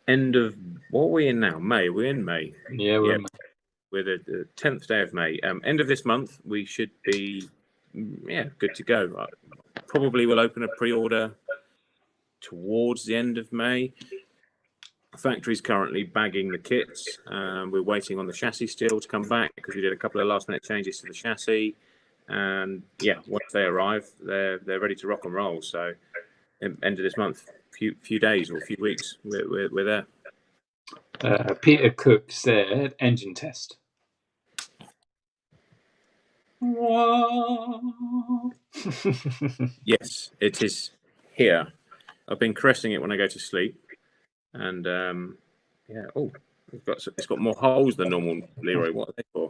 End of what are we in now? May. We're in May. Yeah, we're in May. We're the 10th day of May. End of this month, we should be good to go. Probably we'll open a pre-order towards the end of May. The factory's currently bagging the kits. We're waiting on the chassis still to come back because we did a couple of last-minute changes to the chassis. And once they arrive, they're ready to rock and roll. So, end of this month, few days or a few weeks, we're there. Peter Cook said engine test. Yes, it is here. I've been caressing it when I go to sleep, and it's got more holes than normal, Leroy. What are they for?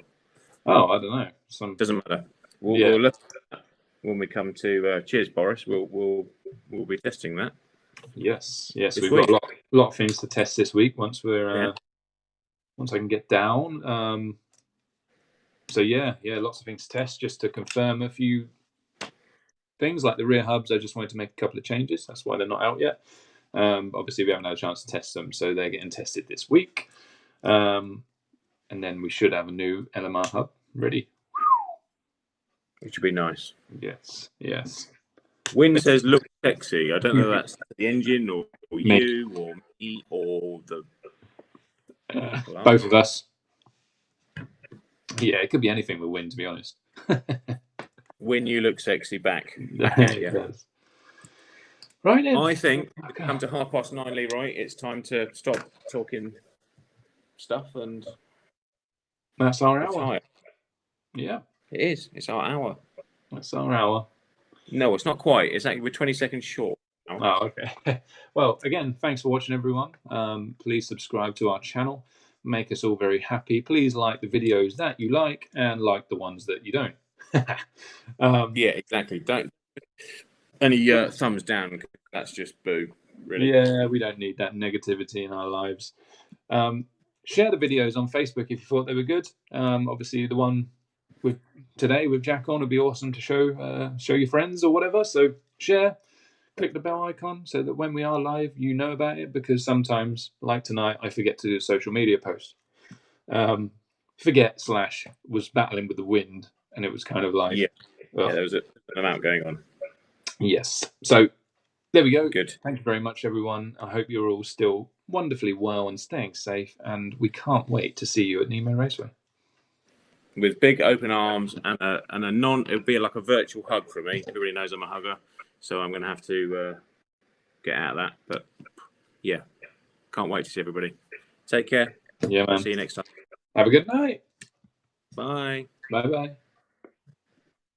Oh, I don't know. Doesn't matter. We'll look at that when we come to. Cheers, Boris. We'll be testing that. Yes. We've got a lot of things to test this week. Once I can get down. So lots of things to test just to confirm a few things like the rear hubs. I just wanted to make a couple of changes. That's why they're not out yet. Obviously, we haven't had a chance to test them, so they're getting tested this week. And then we should have a new LMR hub ready. Which would be nice. Yes. Win says look sexy. I don't know if that's the engine or you or me or the both of us. Yeah, it could be anything with Win, to be honest. Win, you look sexy back. Yes. Right then. I think come to 9:30, Leroy. It's time to stop talking stuff, and that's our hour. Yeah, it is. It's our hour. That's our hour. No, it's not quite. It's actually we're 20 seconds short. Oh, okay. Well, again, thanks for watching, everyone. Please subscribe to our channel. Make us all very happy. Please like the videos that you like and like the ones that you don't. Yeah, exactly. Don't any thumbs down. That's just boo. Really. Yeah, we don't need that negativity in our lives. share the videos on Facebook if you thought they were good. Obviously, the one with today with Jack on would be awesome to show your friends or whatever. So share, click the bell icon so that when we are live, you know about it. Because sometimes, like tonight, I forget to do a social media post. Was battling with the wind, and it was kind of like there was an amount going on. Yes. So there we go. Good. Thank you very much, everyone. I hope you're all still wonderfully well and staying safe, and we can't wait to see you at Nemo Raceway. With big open arms and it would be like a virtual hug for me. Everybody knows I'm a hugger, so I'm going to have to get out of that. But yeah, can't wait to see everybody. Take care. Yeah, man. See you next time. Have a good night. Bye. Bye-bye.